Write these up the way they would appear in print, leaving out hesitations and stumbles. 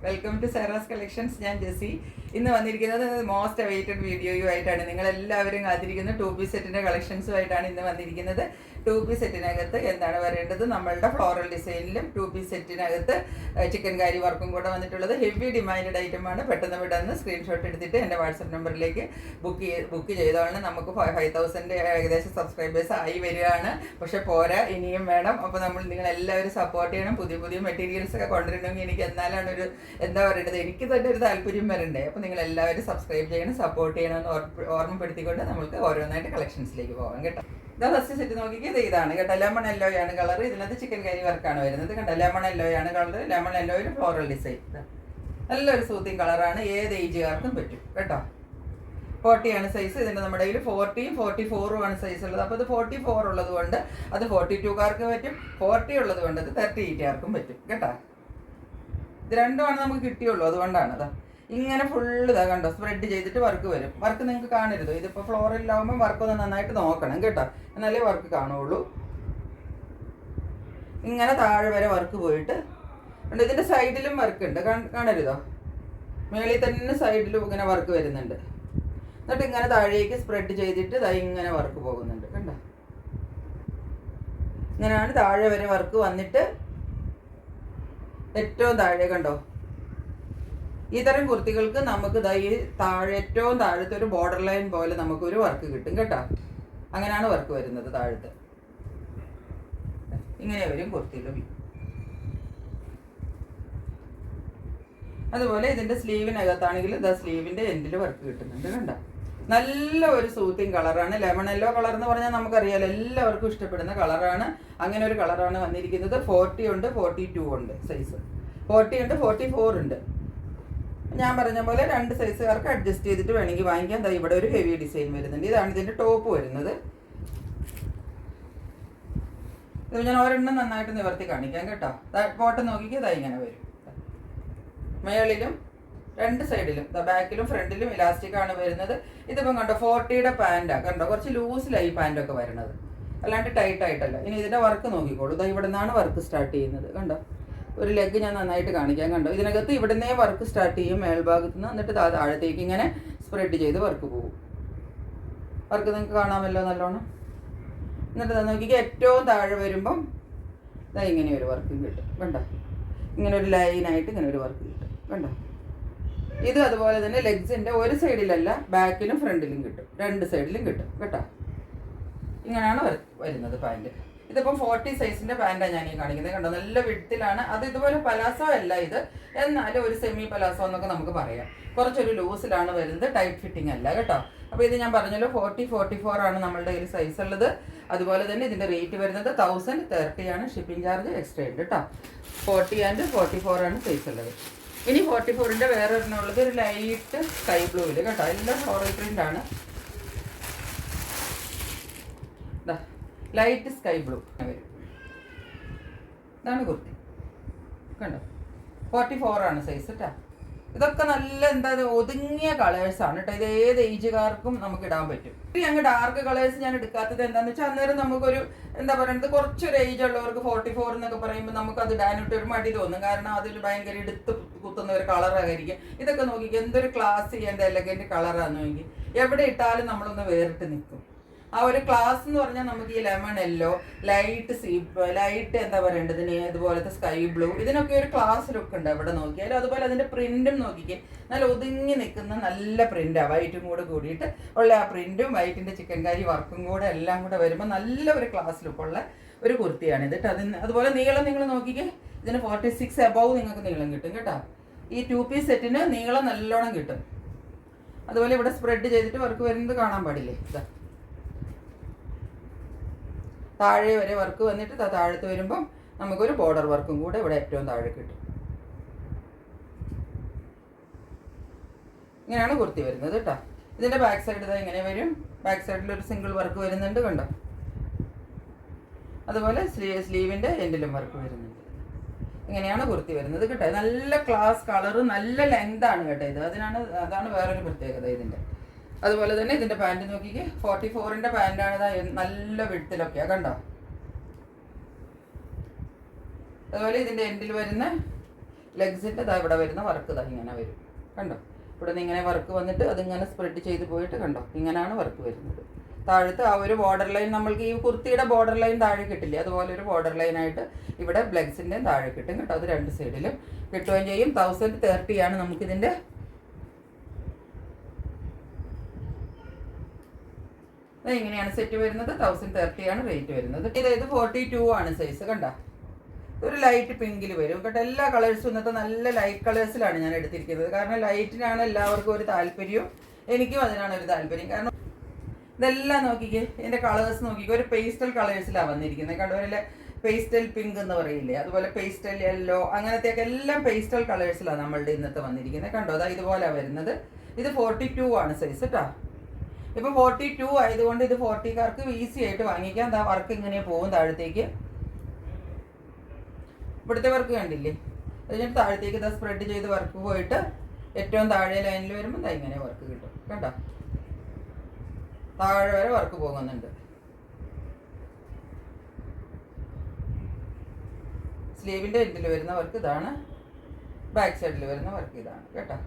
Welcome to സെറാസ് collections. ഞാൻ ജെസി. ഇന്ന് വന്നിരിക്കുന്നത് മോസ്റ്റ് അവൈറ്റഡ് വീഡിയോയുമായിട്ടാണ്. നിങ്ങളെല്ലാവരും കാത്തിരിക്കുന്ന 2 പീസ് സെറ്റിൻ്റെ കളക്ഷൻസുമായിട്ടാണ് ഇന്ന് വന്നിരിക്കുന്നത്. 2 പീസ് സെറ്റിനകത്ത് എന്താണ് വരേണ്ടത്? നമ്മളുടെ ഫ്ലോറൽ ഡിസൈനിലും 2 പീസ് സെറ്റിനകത്ത് ചിക്കൻ കാരി വർക്കും കൂടെ വന്നിട്ടുള്ളത്. ഹെവി ഡിമാൻഡ് ഐറ്റമാണ്. പെട്ടെന്ന് വിടാന്ന് സ്ക്രീൻഷോട്ട് എടുത്തിട്ട് എൻ്റെ വാട്സപ്പ് നമ്പറിലേക്ക് ബുക്ക് ചെയ്തോളാണ്. നമുക്ക് 5000 ഏകദേശം സബ്സ്ക്രൈബേഴ്സ് ആയി വരികയാണ്. പക്ഷെ പോരാ, ഇനിയും വേണം. അപ്പോൾ നിങ്ങളെല്ലാവരും സപ്പോർട്ട് ചെയ്യണം. പുതിയ മെറ്റീരിയൽസ് ഒക്കെ കൊണ്ടുവരണമെങ്കിൽ എനിക്ക് എന്നാലാണ് ഒരു എന്താ പറയേണ്ടത്, എനിക്ക് തന്നെ ഒരു താല്പര്യം വരണ്ടേ. അപ്പോൾ നിങ്ങൾ എല്ലാവരും സബ്സ്ക്രൈബ് ചെയ്യണം, സപ്പോർട്ട് ചെയ്യണമെന്ന് ഓർമ്മപ്പെടുത്തിക്കൊണ്ട് നമുക്ക് ഓരോന്നായിട്ട് കളക്ഷൻസിലേക്ക് പോകാം കേട്ടോ. ഇതാ ഫസ്റ്റ് സെറ്റ് നോക്കിയത് ഇതാണ് കേട്ടോ. ലെമൺ യെല്ലോ ആണ് കളർ. ഇതിനകത്ത് ചിക്കൻ കറി വർക്കാണ് വരുന്നത് കേട്ടോ. ലെമൺ യെല്ലോ ആണ് കളർ. ലെമൺ യെല്ലോയിൽ ഫ്ലോറൽ ഡിസൈൻ. നല്ലൊരു സൂത്തിങ് കളറാണ്. ഏത് ഏജുകാർക്കും പറ്റും കേട്ടോ. 40 ആണ് സൈസ്. ഇതിൻ്റെ നമ്മുടെ കയ്യിൽ 40-യും 44-ഉം ആണ് സൈസ് ഉള്ളത്. അപ്പോൾ അത് 44 ഉള്ളത് കൊണ്ട് അത് 42കാർക്ക് പറ്റും. 40 ഉള്ളത് കൊണ്ട് അത് 38കാർക്കും പറ്റും കേട്ടോ. ഇത് രണ്ടുമാണ് നമുക്ക് കിട്ടിയുള്ളൂ, അതുകൊണ്ടാണ്. അതാ ഇങ്ങനെ ഫുള്ള് ഇതാ കണ്ടോ, സ്പ്രെഡ് ചെയ്തിട്ട് വർക്ക് വരും. വർക്ക് നിങ്ങൾക്ക് കാണരുതോ? ഇതിപ്പോൾ ഫ്ലോറിലാവുമ്പോൾ വർക്കൊന്ന് നന്നായിട്ട് നോക്കണം കേട്ടോ, എന്നാലേ വർക്ക് കാണുള്ളൂ. ഇങ്ങനെ താഴെ വരെ വർക്ക് പോയിട്ട് ഉണ്ട്. ഇതിൻ്റെ സൈഡിലും വർക്ക് ഉണ്ട്, കാണരുതോ? മേളിൽ തന്നെ സൈഡിലും ഇങ്ങനെ വർക്ക് വരുന്നുണ്ട്. എന്നിട്ട് ഇങ്ങനെ താഴേക്ക് സ്പ്രെഡ് ചെയ്തിട്ട് ഇതാ ഇങ്ങനെ വർക്ക് പോകുന്നുണ്ട് കണ്ടോ. ഇങ്ങനെയാണ് താഴെ വരെ വർക്ക് വന്നിട്ട് ഏറ്റവും താഴെ കണ്ടോ. ഈ തരം കുർത്തികൾക്ക് നമുക്ക് ഈ താഴെ ഏറ്റവും താഴത്തെ ഒരു ബോർഡർ ലൈൻ പോലെ നമുക്കൊരു വർക്ക് കിട്ടും കേട്ടോ. അങ്ങനെയാണ് വർക്ക് വരുന്നത് താഴത്ത്. ഇങ്ങനെ വരും കുർത്തിയുടെ വ്യൂ. അതുപോലെ ഇതിൻ്റെ സ്ലീവിനകത്താണെങ്കിൽ ഇതാ സ്ലീവിൻ്റെ എൻഡിൽ വർക്ക് കിട്ടുന്നുണ്ട് കണ്ടോ. നല്ല ഒരു സൂത്തിങ് കളറാണ്. ലെമൺ യെല്ലോ കളർ എന്ന് പറഞ്ഞാൽ നമുക്കറിയാലോ, എല്ലാവർക്കും ഇഷ്ടപ്പെടുന്ന കളറാണ്. അങ്ങനെ ഒരു കളറാണ് വന്നിരിക്കുന്നത്. 40 ഉണ്ട്, 42 ഉണ്ട് സൈസ്. 40 ഉണ്ട്, 44 ഉണ്ട്. ഞാൻ പറഞ്ഞ പോലെ 2 സൈസുകാർക്ക് അഡ്ജസ്റ്റ് ചെയ്തിട്ട് വേണമെങ്കിൽ വാങ്ങിക്കാൻ. ഇവിടെ ഒരു ഹെവി ഡിസൈൻ വരുന്നുണ്ട്. ഇതാണ് ഇതിൻ്റെ ടോപ്പ് വരുന്നത്. ഇത് ഞാൻ ഒരെണ്ണം നന്നായിട്ട് നിവർത്തി കാണിക്കാം കേട്ടോ. ബോട്ടം നോക്കിക്ക് ഇതാ ഇങ്ങനെ വരും. മേളിലും 2 സൈഡിലും ബാക്കിലും ഫ്രണ്ടിലും ഇലാസ്റ്റിക് ആണ് വരുന്നത്. ഇതിപ്പം കണ്ടോ 40യുടെ പാൻറ്റാണ് കണ്ടോ. കുറച്ച് ലൂസിലായി ഈ പാൻറ്റൊക്കെ വരുന്നത്, അല്ലാണ്ട് ടൈറ്റ് ആയിട്ടല്ല. ഇനി ഇതിൻ്റെ വർക്ക് നോക്കിക്കോളൂ. ഇതാ ഇവിടെ നിന്നാണ് വർക്ക് സ്റ്റാർട്ട് ചെയ്യുന്നത് കണ്ടോ. ഒരു ലെഗ് ഞാൻ നന്നായിട്ട് കാണിക്കാം കണ്ടോ. ഇതിനകത്ത് ഇവിടുന്നേ വർക്ക് സ്റ്റാർട്ട് ചെയ്യും മേൽഭാഗത്ത് നിന്ന്. എന്നിട്ട് താഴത്തേക്ക് ഇങ്ങനെ സ്പ്രെഡ് ചെയ്ത് വർക്ക് പോകും. വർക്ക് നിങ്ങൾക്ക് കാണാമല്ലോ നല്ലോണം. എന്നിട്ട് നോക്കിക്കുക ഏറ്റവും താഴെ വരുമ്പം ഇതാ ഇങ്ങനെ ഒരു വർക്ക് കിട്ടും കണ്ടോ. ഇങ്ങനെ ഒരു ലൈനായിട്ട് ഇങ്ങനെ ഒരു വർക്ക് കിട്ടും കണ്ടോ. ഇത് അതുപോലെ തന്നെ ലെഗ്സിൻ്റെ ഒരു സൈഡിലല്ല, ബാക്കിലും ഫ്രണ്ടിലും കിട്ടും. 2 സൈഡിലും കിട്ടും കേട്ടോ. ഇങ്ങനെയാണ് വരുന്നത് പാൻറ്റ്. ഇതിപ്പം 40 സൈസിൻ്റെ പാൻറ്റാണ് ഞാൻ ഈ കാണിക്കുന്നത് കണ്ടോ. നല്ല വിഡ്ത്തിലാണ്. അത് ഇതുപോലെ പലാസോ അല്ല ഇത്, എന്നാലും ഒരു സെമി പലാസോ എന്നൊക്കെ നമുക്ക് പറയാം. കുറച്ചൊരു ലൂസിലാണ് വരുന്നത്, ടൈറ്റ് ഫിറ്റിംഗ് അല്ല കേട്ടോ. അപ്പോൾ ഇത് ഞാൻ പറഞ്ഞല്ലോ 40-44 ആണ് നമ്മളുടെ കയ്യിൽ സൈസ് ഉള്ളത്. അതുപോലെ തന്നെ ഇതിൻ്റെ റേറ്റ് വരുന്നത് 1030 ആണ്. ഷിപ്പിംഗ് ചാർജ് എക്സ്ട്രാ ഉണ്ട് കേട്ടോ. 40 ആൻഡ് 44 ആണ് സൈസ് ഉള്ളത്. ഇനി 44ൻ്റെ വേറെ ഒരെണ്ണമുള്ളത് ഒരു ലൈറ്റ് സ്കൈ ബ്ലൂവിൽ കേട്ടോ. എല്ലാം ഫ്ലോറൽ പ്രിൻ്റ് ആണ്. ലൈറ്റ് സ്കൈ ബ്ലൂ വരും. ഇതാണ് കുർത്തി കണ്ടോ. 44 ആണ് സൈസ് കേട്ടോ. ഇതൊക്കെ നല്ല ഒതുങ്ങിയ കളേഴ്സാണ് കേട്ടോ. ഇത് ഏത് ഏജുകാർക്കും നമുക്ക് ഇടാൻ പറ്റും. അങ്ങ് ഡാർക്ക് കളേഴ്സ് ഞാൻ എടുക്കാത്തത് എന്താണെന്ന് വെച്ചാൽ അന്നേരം നമുക്കൊരു എന്താ പറയുന്നത്, കുറച്ചൊരു ഏജ് ഉള്ളവർക്ക് 44 എന്നൊക്കെ പറയുമ്പോൾ നമുക്കത് ഇടാനായിട്ട് ഒരു മടി തോന്നും. കാരണം അതിൽ ഭയങ്കര എടുത്ത് കുത്തുന്ന ഒരു കളറായിരിക്കും. ഇതൊക്കെ നോക്കിക്കുക, എന്തൊരു ക്ലാസ് ചെയ്യേണ്ട എലഗൻറ്റ് കളറാന്ന് നോക്കി. എവിടെ ഇട്ടാലും നമ്മളൊന്ന് വേറിട്ട് നിൽക്കും. ആ ഒരു ക്ലാസ് എന്ന് പറഞ്ഞാൽ നമുക്ക് ഈ ലെമൺ യെല്ലോ, ലൈറ്റ് എന്താ പറയേണ്ടതിന് ഇതുപോലത്തെ സ്കൈ ബ്ലൂ, ഇതിനൊക്കെ ഒരു ക്ലാസ് ലുക്ക് ഉണ്ട് എവിടെ നോക്കിയാലും. അതുപോലെ അതിൻ്റെ പ്രിൻറ്റും നോക്കിക്കേ, നല്ല ഒതുങ്ങി നിൽക്കുന്ന നല്ല പ്രിൻ്റാണ്. വൈറ്റും കൂടെ കൂടിയിട്ട് ഉള്ള ആ പ്രിൻറ്റും വൈറ്റിൻ്റെ ചിക്കൻ കറി വർക്കും കൂടെ എല്ലാം കൂടെ വരുമ്പോൾ നല്ല ഒരു ക്ലാസ് ലുക്കുള്ള ഒരു കുർത്തിയാണ് ഇത് കേട്ടോ. അതുപോലെ നീളം നിങ്ങൾ നോക്കിക്കേ, ഇതിന് 46 എബവ് നിങ്ങൾക്ക് നീളം കിട്ടും കേട്ടോ. ഈ 2 പീസ് സെറ്റിന് നീളം നല്ലോണം കിട്ടും. അതുപോലെ ഇവിടെ സ്പ്രെഡ് ചെയ്തിട്ട് വർക്ക് വരുന്നത് കാണാൻ പാടില്ലേ. ഇതാ താഴെ വരെ വർക്ക് വന്നിട്ട് താഴത്ത് വരുമ്പം നമുക്കൊരു ബോർഡർ വർക്കും കൂടെ ഇവിടെ ഏറ്റവും താഴെ കിട്ടും. ഇങ്ങനെയാണ് കുർത്തി വരുന്നത് കേട്ടോ. ഇതിൻ്റെ ബാക്ക് സൈഡ് ഇതാ ഇങ്ങനെ വരും. ബാക്ക് സൈഡിൽ ഒരു സിംഗിൾ വർക്ക് വരുന്നുണ്ട് കണ്ടോ. അതുപോലെ സ്ലീവിൻ്റെ എൻഡിലും വർക്ക് വരുന്നുണ്ട്. ഇങ്ങനെയാണ് കുർത്തി വരുന്നത് കേട്ടോ. നല്ല ക്ലാസ് കളറ്, നല്ല ലെങ്ത് ആണ് കേട്ടോ ഇത്. അതാണ് വേറൊരു പ്രത്യേകത ഇതിൻ്റെ. അതുപോലെ തന്നെ ഇതിൻ്റെ പാൻറ്റ് നോക്കിക്കേ, 44ൻ്റെ പാൻറ്റാണ്. നല്ല വിഡ്ത്തിലൊക്കെയാണ് കണ്ടോ. അതുപോലെ ഇതിൻ്റെ എൻഡിൽ വരുന്ന ലെഗ്സിൻ്റെ ഇതാ ഇവിടെ വരുന്ന വർക്ക് ഇതാ ഇങ്ങനെ വരും. കണ്ടോ, ഇവിടെ നിന്ന് ഇങ്ങനെ വർക്ക് വന്നിട്ട് അതിങ്ങനെ സ്പ്രെഡ് ചെയ്ത് പോയിട്ട് കണ്ടോ ഇങ്ങനെയാണ് വർക്ക് വരുന്നത്. താഴത്ത് ആ ഒരു ബോർഡർ ലൈൻ, നമ്മൾക്ക് ഈ കുർത്തിയുടെ ബോർഡർ ലൈൻ താഴെ കിട്ടില്ലേ, അതുപോലെ ഒരു ബോർഡർ ലൈനായിട്ട് ഇവിടെ ബ്ലെഗ്സിൻ്റെയും താഴെ കിട്ടും കേട്ടോ. അത് രണ്ട് സൈഡിലും കിട്ടുകയും ചെയ്യും. 1030 ആണ് നമുക്കിതിൻ്റെ. ഇങ്ങനെയാണ് സെറ്റ് വരുന്നത്. 1030 ആണ് റേറ്റ് വരുന്നത്. ഇത് 42 ആണ് സൈസ്. കണ്ട, ഒരു ലൈറ്റ് പിങ്കിൽ വരും കേട്ടോ. എല്ലാ കളേഴ്സും ഇന്നത്തെ നല്ല ലൈറ്റ് കളേഴ്സിലാണ് ഞാൻ എടുത്തിരിക്കുന്നത്. കാരണം ലൈറ്റിനാണ് എല്ലാവർക്കും ഒരു താല്പര്യവും, എനിക്കും അതിനാണ് ഒരു താല്പര്യം. കാരണം ഇതെല്ലാം നോക്കിക്കേ, ഇതിൻ്റെ കളേഴ്സ് നോക്കിക്കേ, ഒരു പേസ്റ്റൽ കളേഴ്സിലാണ് വന്നിരിക്കുന്നത്. കണ്ടവരിലെ പേസ്റ്റൽ പിങ്ക് എന്ന് പറയില്ലേ, അതുപോലെ പേസ്റ്റൽ യെല്ലോ, അങ്ങനത്തെയൊക്കെ എല്ലാം പേസ്റ്റൽ കളേഴ്സിലാണ് നമ്മളുടെ ഇന്നത്തെ വന്നിരിക്കുന്നത്. കണ്ടോ, അതാ ഇതുപോലെയാണ് വരുന്നത്. ഇത് 42 ആണ് സൈസ് കേട്ടോ. ഇപ്പോൾ 42 ആയതുകൊണ്ട് ഇത് 40കാർക്ക് ഈസി ആയിട്ട് വാങ്ങിക്കാം. എന്താ വർക്ക് ഇങ്ങനെ പോകും താഴത്തേക്ക്. ഇവിടുത്തെ വർക്ക് കണ്ടില്ലേ, അതിന് താഴത്തേക്ക് ഇതാ സ്പ്രെഡ് ചെയ്ത് വർക്ക് പോയിട്ട് ഏറ്റവും താഴെ ലൈനിൽ വരുമ്പോൾ ഇതാ ഇങ്ങനെ വർക്ക് കിട്ടും. കണ്ടോ, താഴെ വരെ വർക്ക് പോകുന്നുണ്ട്. സ്ലീവിൻ്റെ എൻഡിൽ വരുന്ന വർക്ക് ഇതാണ്, ബാക്ക് സൈഡിൽ വരുന്ന വർക്ക് ഇതാണ് കേട്ടോ.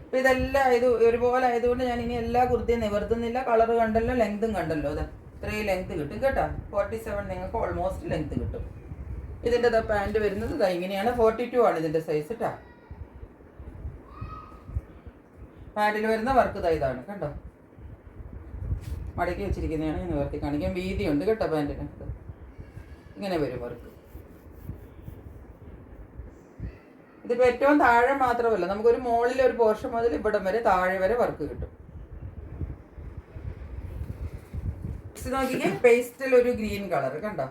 അപ്പോൾ ഇതെല്ലാം ഒരുപോലെ ആയതുകൊണ്ട് ഞാൻ ഇനി എല്ലാ കുർത്തിയും നിവർത്തുന്നില്ല. കളർ കണ്ടല്ലോ, ലെങ്തും കണ്ടല്ലോ. അതാ ഇത്രയും ലെങ്ത് കിട്ടും കേട്ടോ. 47 നിങ്ങൾക്ക് ഓൾമോസ്റ്റ് ലെങ്ത് കിട്ടും. ഇതിൻ്റെ പാൻറ് വരുന്നത് ഇതാ ഇങ്ങനെയാണ്. 42 ആണ് ഇതിൻ്റെ സൈസ് കേട്ടോ. പാൻറ്റിൽ വരുന്ന വർക്ക് ഇതാണ് കണ്ടോ, മടക്കി വെച്ചിരിക്കുന്നതാണ്. ഞാൻ നിവർത്തി കാണിക്കാൻ. വീതിയുണ്ട് കേട്ടോ പാൻറ്റിന്. ഇങ്ങനെ വരും വർക്ക്. ഇതിപ്പോൾ ഏറ്റവും താഴെ മാത്രമല്ല, നമുക്കൊരു മുകളിൽ ഒരു പോർഷൻ മുതൽ ഇവിടം വരെ താഴെ വരെ വർക്ക് കിട്ടും. നോക്കിക്കേ, പേസ്റ്റൽ ഒരു ഗ്രീൻ കളർ കണ്ടോ,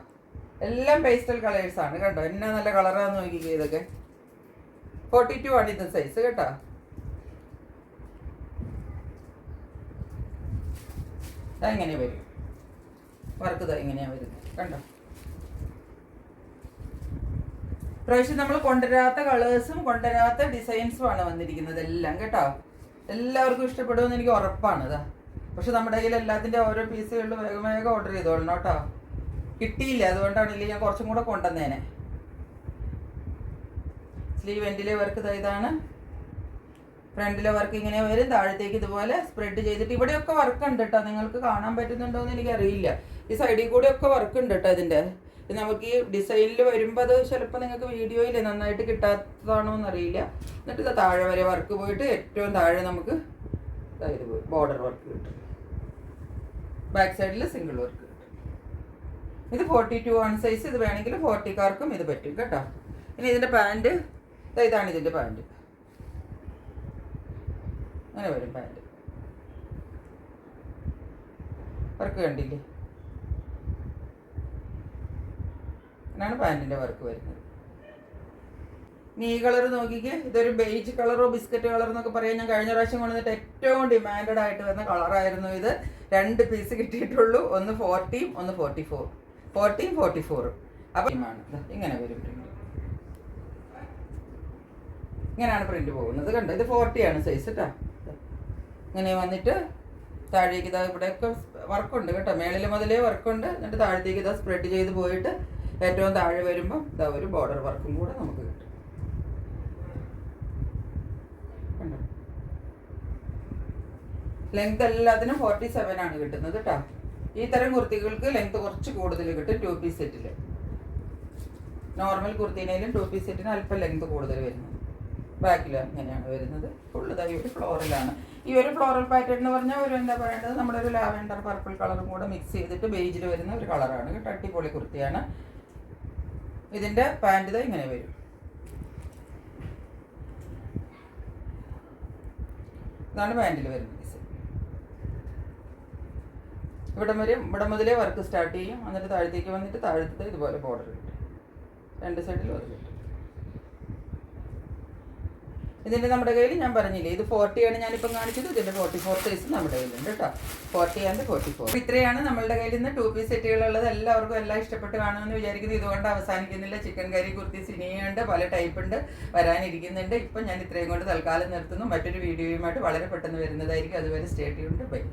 എല്ലാം പേസ്റ്റൽ കളേഴ്സാണ് കേട്ടോ. എന്നാ നല്ല കളറാന്ന് നോക്കിക്കേ. ഇതൊക്കെ 42 ആണ് ഇത് സൈസ് കേട്ടോ. ഇങ്ങനെ വരും വർക്ക്. ഇങ്ങനെയാണ് വരുന്നത് കണ്ടോ. പ്രാവശ്യം നമ്മൾ കൊണ്ടുവരാത്ത കളേഴ്സും കൊണ്ടുവരാത്ത ഡിസൈൻസും ആണ് വന്നിരിക്കുന്നത് എല്ലാം കേട്ടോ. എല്ലാവർക്കും ഇഷ്ടപ്പെടുമെന്ന് എനിക്ക് ഉറപ്പാണ്. ഇതാ പക്ഷെ നമ്മുടെ കയ്യിൽ എല്ലാത്തിൻ്റെ ഓരോ പീസുകളിൽ വേഗം വേഗം ഓർഡർ ചെയ്തോളണം കേട്ടോ. കിട്ടിയില്ല, അതുകൊണ്ടാണില്ലേ ഞാൻ കുറച്ചും കൂടെ കൊണ്ടുവന്നേനെ. സ്ലീവ് എൻഡിലെ വർക്ക് ഇതാണ്. ഫ്രണ്ടിലെ വർക്ക് ഇങ്ങനെ വരും. താഴത്തേക്ക് ഇതുപോലെ സ്പ്രെഡ് ചെയ്തിട്ട് ഇവിടെയൊക്കെ വർക്ക് ഉണ്ട് കേട്ടോ. നിങ്ങൾക്ക് കാണാൻ പറ്റുന്നുണ്ടോ എന്ന് എനിക്കറിയില്ല. ഈ സൈഡിൽ കൂടെയൊക്കെ വർക്ക് ഉണ്ട് കേട്ടോ. ഇതിൻ്റെ നമുക്ക് ഈ ഡിസൈനിൽ വരുമ്പോൾ അത് ചിലപ്പോൾ നിങ്ങൾക്ക് വീഡിയോയിൽ നന്നായിട്ട് കിട്ടാത്തതാണോ എന്നറിയില്ല. എന്നിട്ട് ഇത് താഴെ വരെ വർക്ക് പോയിട്ട് ഏറ്റവും താഴെ നമുക്ക് ഇത് ബോർഡർ വർക്ക് കിട്ടും. ബാക്ക് സൈഡിൽ സിംഗിൾ വർക്ക് കിട്ടും. ഇത് 42 ആണ് സൈസ്. ഇത് വേണമെങ്കിൽ 40കാർക്കും ഇത് പറ്റും കേട്ടോ. ഇനി ഇതിൻ്റെ പാൻറ് ഇതാണ്. ഇതിൻ്റെ പാൻറ് അങ്ങനെ വരും. പാൻറ് വർക്ക് കണ്ടില്ലേ, അങ്ങനെയാണ് പാൻറ്റിൻ്റെ വർക്ക് വരുന്നത്. ഇനി ഈ കളർ നോക്കിക്കേ, ഇതൊരു ബേജ് കളറോ ബിസ്ക്കറ്റ് കളർ എന്നൊക്കെ പറയാൻ ഞാൻ കഴിഞ്ഞ പ്രാവശ്യം കൊണ്ടുവന്നിട്ട് ഏറ്റവും ഡിമാൻഡഡ് ആയിട്ട് വരുന്ന കളറായിരുന്നു ഇത്. 2 പീസ് കിട്ടിയിട്ടുള്ളൂ. ഒന്ന് 40 ഒന്ന് 44. 40 44 അപ്പം ഇങ്ങനെ വരും പ്രിന്റ്. ഇങ്ങനെയാണ് പ്രിന്റ് പോകുന്നത് കണ്ടോ. ഇത് 40 ആണ് സൈസ് കേട്ടോ. ഇങ്ങനെ വന്നിട്ട് താഴേക്ക് ഇതാ ഇവിടെയൊക്കെ വർക്കുണ്ട് കേട്ടോ. മേളിൽ മുതലേ വർക്കുണ്ട്. എന്നിട്ട് താഴത്തേക്ക് ഇതാ സ്പ്രെഡ് ചെയ്ത് പോയിട്ട് ഏറ്റവും താഴെ വരുമ്പോൾ ഇതാ ഒരു ബോർഡർ വർക്കും കൂടെ നമുക്ക് കിട്ടും. ലെങ്ത് എല്ലാത്തിനും 47 ആണ് കിട്ടുന്നത് കേട്ടോ. ഈ തരം കുർത്തികൾക്ക് ലെങ്ത് കുറച്ച് കൂടുതൽ കിട്ടും 2 പീസ് സെറ്റിൽ. നോർമൽ കുർത്തിനേലും 2 പീസ് സെറ്റിന് അല്പം ലെങ്ത് കൂടുതൽ വരുന്നത്. ബാക്കിൽ ഇങ്ങനെയാണ് വരുന്നത്. ഫുള്ള് ഇതായി ഒരു ഫ്ലോറലാണ്. ഈ ഒരു ഫ്ലോറൽ പാറ്റേൺ എന്ന് പറഞ്ഞാൽ ഒരു എന്താ പറയേണ്ടത്, നമ്മുടെ ഒരു ലാവെൻഡർ പർപ്പിൾ കളറും കൂടെ മിക്സ് ചെയ്തിട്ട് ബേജിൽ വരുന്ന ഒരു കളറാണ് കേട്ടോ. അടിപൊളി കുർത്തിയാണ്. ഇതിൻ്റെ പാൻറ് ഇങ്ങനെ വരും. ഇതാണ് പാൻറ്റിൽ വരുന്നത്. ഇവിടെ മുതലേ വർക്ക് സ്റ്റാർട്ട് ചെയ്യും. എന്നിട്ട് താഴത്തേക്ക് വന്നിട്ട് താഴത്തെ ഇതുപോലെ ബോർഡർ കിട്ടും. 2 സൈഡിലും അത് കിട്ടും. ഇതിൻ്റെ നമ്മുടെ കയ്യിൽ ഞാൻ പറഞ്ഞില്ലേ, ഇത് 40 ആണ് ഞാനിപ്പം കാണിച്ചത്. ഇതിൻ്റെ 44 സൈസ് നമ്മുടെ കയ്യിലുണ്ട് കേട്ടോ. 40 ആൻഡ് 44. ഇത്രയാണ് നമ്മളുടെ കയ്യിൽ നിന്ന് 2 പീസ് സെറ്റുകളുള്ളത്. എല്ലാവർക്കും എല്ലാം ഇഷ്ടപ്പെട്ട് കാണുമെന്ന് വിചാരിക്കുന്നത്. ഇതുകൊണ്ട് അവസാനിക്കുന്നില്ല. ചിക്കൻ കറി കുർത്തീസ് ഇനിയുണ്ട്, പല ടൈപ്പ് ഉണ്ട്, വരാനിരിക്കുന്നുണ്ട്. ഇപ്പം ഞാൻ ഇത്രയും കൊണ്ട് തൽക്കാലം നിർത്തുന്നു. മറ്റൊരു വീഡിയോയുമായിട്ട് വളരെ പെട്ടെന്ന് വരുന്നതായിരിക്കും. അതുവരെ സ്റ്റേ ട്യൂൺഡ്. ബൈ.